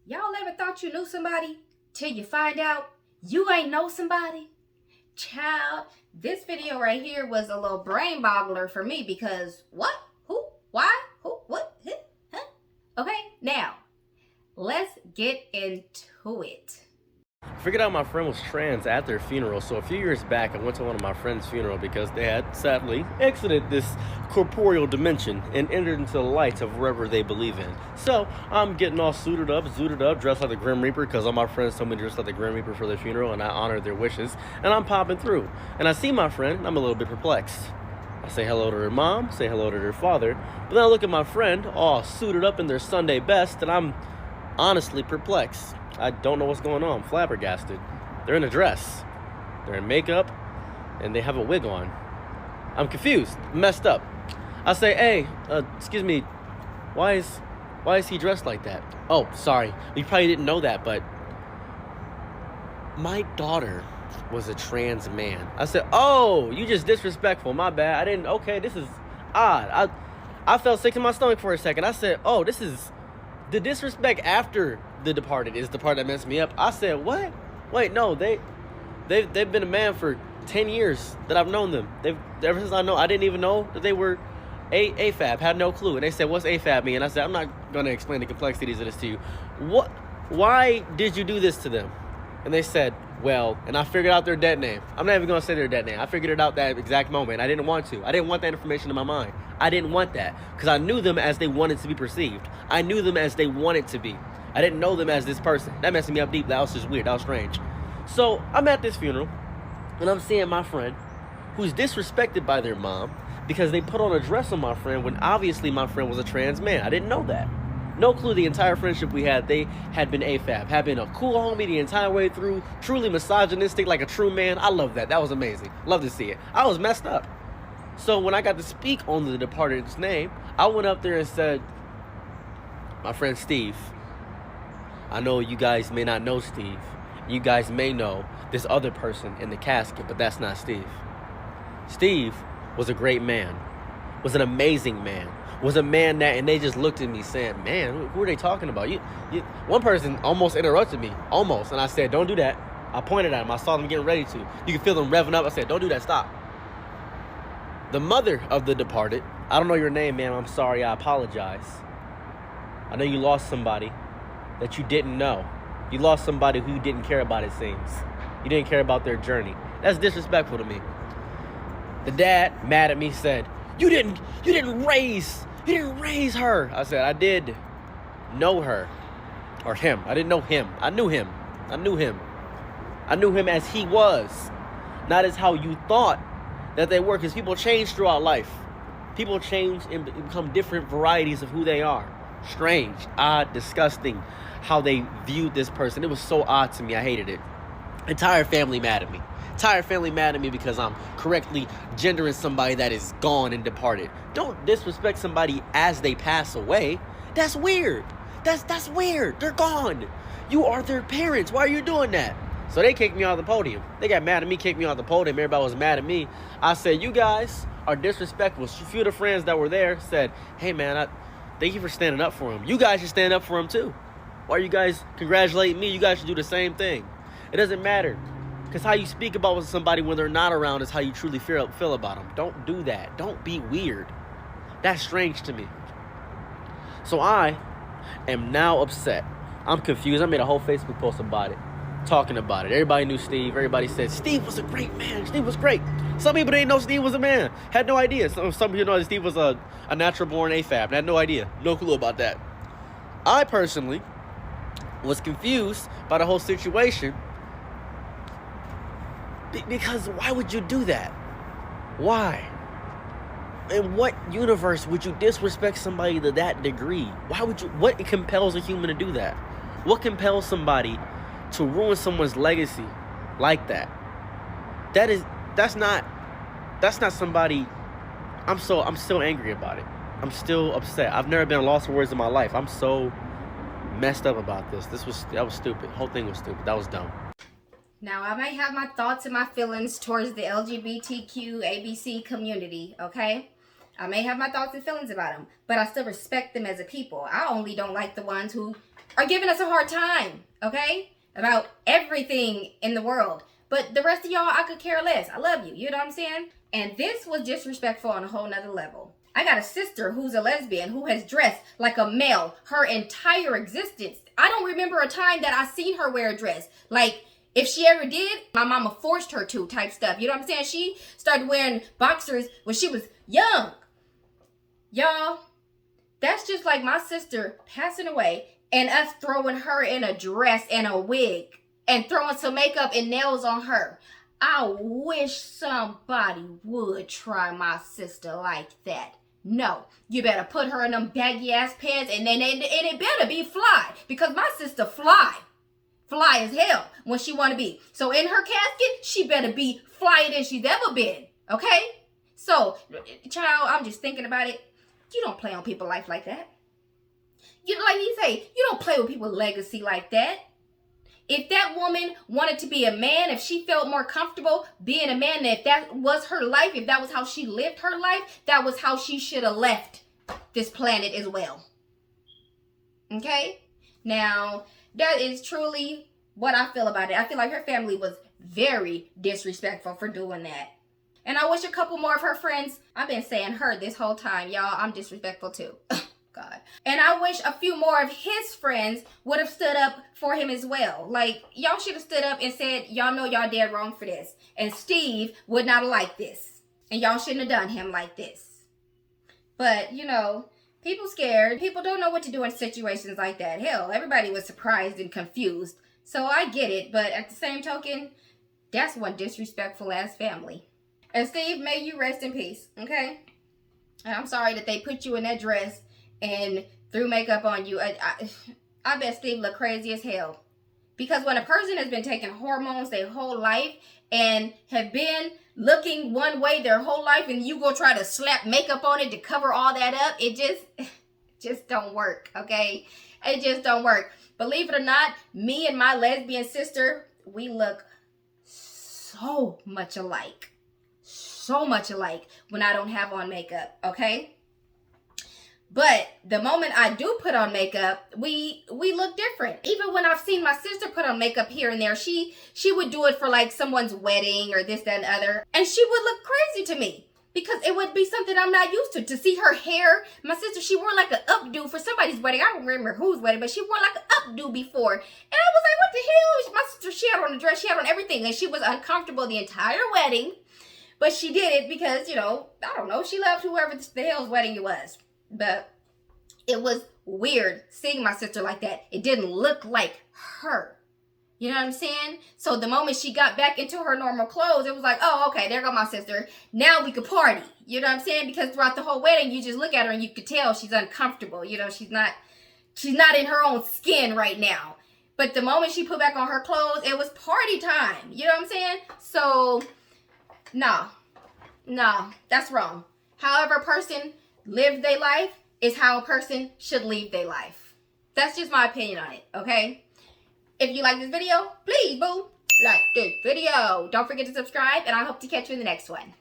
Y'all ever thought you knew somebody till you find out you ain't know somebody? Child, this video right here was a little brain boggler for me because what? Who? Why? Who? What? Huh? Okay, now let's get into it. I figured out my friend was trans at their funeral, so a few years back I went to one of my friend's funeral because they had sadly exited this corporeal dimension and entered into the light of wherever they believe in. So I'm getting all suited up, zooted up, dressed like the Grim Reaper because all my friends told me to dress like the Grim Reaper for their funeral, and I honored their wishes. And I'm popping through, and I see my friend, and I'm a little bit perplexed. I say hello to her mom, say hello to her father, but then I look at my friend all suited up in their Sunday best, and I'm honestly perplexed. I don't know what's going on. I'm flabbergasted. They're in a dress. They're in makeup. And they have a wig on. I'm confused. Messed up. I say, hey, excuse me, why is he dressed like that? Oh, sorry. You probably didn't know that, but my daughter was a trans man. I said, oh, you just disrespectful. My bad. I didn't. Okay, this is odd. I felt sick in my stomach for a second. I said, oh, this is the disrespect after The Departed is the part that messed me up. I said, what? Wait, no, they've been a man for 10 years that I've known them. Ever since I didn't even know that they were AFAB, had no clue. And they said, what's AFAB mean? And I said, I'm not going to explain the complexities of this to you. Why did you do this to them? And they said, well, and I figured out their dead name. I'm not even going to say their dead name. I figured it out that exact moment. I didn't want to. I didn't want that information in my mind. I didn't want that because I knew them as they wanted to be perceived. I knew them as they wanted to be. I didn't know them as this person. That messed me up deep. That was just weird. That was strange. So I'm at this funeral, and I'm seeing my friend, who's disrespected by their mom because they put on a dress on my friend when obviously my friend was a trans man. I didn't know that. No clue the entire friendship we had. They had been AFAB, had been a cool homie the entire way through, truly misogynistic like a true man. I love that. That was amazing. Love to see it. I was messed up. So when I got to speak on the departed's name, I went up there and said, my friend Steve, I know you guys may not know Steve. You guys may know this other person in the casket, but that's not Steve. Steve was a great man, was an amazing man, was a man that, and they just looked at me saying, man, who are they talking about? One person almost interrupted me, almost, and I said, don't do that. I pointed at him. I saw them getting ready to. You can feel them revving up. I said, don't do that. Stop. The mother of the departed, I don't know your name, ma'am. I'm sorry. I apologize. I know you lost somebody that you didn't know. You lost somebody who you didn't care about, it seems. You didn't care about their journey. That's disrespectful to me. The dad, mad at me, said, you didn't raise her. I said, I did know her. Or him. I didn't know him. I knew him. I knew him as he was. Not as how you thought that they were. Because people change throughout life. People change and become different varieties of who they are. Strange, odd, disgusting how they viewed this person. It was so odd to me. I hated it. Entire family mad at me. Entire family mad at me because I'm correctly gendering somebody that is gone and departed. Don't disrespect somebody as they pass away. That's weird. That's weird. They're gone. You are their parents. Why are you doing that? So they kicked me off the podium. They got mad at me, kicked me off the podium. Everybody was mad at me. I said, you guys are disrespectful. A few of the friends that were there said, hey man, thank you for standing up for him. You guys should stand up for him too. Why are you guys congratulating me? You guys should do the same thing. It doesn't matter. Because how you speak about somebody when they're not around is how you truly feel about them. Don't do that. Don't be weird. That's strange to me. So I am now upset. I'm confused. I made a whole Facebook post about it. Talking about it. Everybody knew Steve. Everybody said, Steve was a great man. Steve was great. Some people didn't know Steve was a man. Had no idea. Some people know that Steve was a natural born AFAB. Had no idea. No clue about that. I personally was confused by the whole situation. Because why would you do that? Why? In what universe would you disrespect somebody to that degree? Why would you? What compels a human to do that? What compels somebody to ruin someone's legacy like that? That's not somebody. I'm still angry about it. I'm still upset. I've never been a loss of words in my life. I'm so messed up about this. That was stupid. The whole thing was stupid. That was dumb. Now, I may have my thoughts and my feelings towards the LGBTQ ABC community, okay? I may have my thoughts and feelings about them, but I still respect them as a people. I only don't like the ones who are giving us a hard time, okay? About everything in the world. But the rest of y'all, I could care less. I love you. You know what I'm saying? And this was disrespectful on a whole nother level. I got a sister who's a lesbian who has dressed like a male her entire existence. I don't remember a time that I seen her wear a dress. Like, if she ever did, my mama forced her to type stuff. You know what I'm saying? She started wearing boxers when she was young. Y'all, that's just like my sister passing away and us throwing her in a dress and a wig and throwing some makeup and nails on her. I wish somebody would try my sister like that. No, you better put her in them baggy ass pants and it better be fly, because my sister fly as hell when she want to be. So in her casket, she better be flyer than she's ever been. Okay? So, child, I'm just thinking about it. You don't play on people's life like that. You know, like he say, you don't play with people's legacy like that. If that woman wanted to be a man, if she felt more comfortable being a man, if that was her life, if that was how she lived her life, that was how she should have left this planet as well. Okay? Now, that is truly what I feel about it. I feel like her family was very disrespectful for doing that. And I wish a couple more of her friends, I've been saying her this whole time, y'all, I'm disrespectful too. God. And I wish a few more of his friends would have stood up for him as well. Like, y'all should have stood up and said, y'all know y'all dead wrong for this. And Steve would not have liked this. And y'all shouldn't have done him like this. But, you know, people scared. People don't know what to do in situations like that. Hell, everybody was surprised and confused. So I get it. But at the same token, that's one disrespectful ass family. And Steve, may you rest in peace, okay? And I'm sorry that they put you in that dress and threw makeup on you. I bet Steve looked crazy as hell. Because when a person has been taking hormones their whole life and have been looking one way their whole life, and you go try to slap makeup on it to cover all that up, it just don't work, okay? It just don't work. Believe it or not, me and my lesbian sister, we look so much alike. So much alike when I don't have on makeup, okay? But the moment I do put on makeup, we look different. Even when I've seen my sister put on makeup here and there, she would do it for like someone's wedding or this, that, and other. And she would look crazy to me because it would be something I'm not used to. To see her hair, my sister, she wore like an updo for somebody's wedding. I don't remember whose wedding, but she wore like an updo before. And I was like, what the hell? My sister, she had on a dress, she had on everything. And she was uncomfortable the entire wedding. But she did it because, you know, I don't know, she loved whoever the hell's wedding it was. But it was weird seeing my sister like that. It didn't look like her. You know what I'm saying? So the moment she got back into her normal clothes, it was like, oh, okay, there go my sister. Now we could party. You know what I'm saying? Because throughout the whole wedding, you just look at her and you could tell she's uncomfortable. You know, she's not in her own skin right now. But the moment she put back on her clothes, it was party time. You know what I'm saying? So, no, that's wrong. However a person lived their life is how a person should leave their life. That's just my opinion on it, okay? If you like this video, please, boo, like this video. Don't forget to subscribe, and I hope to catch you in the next one.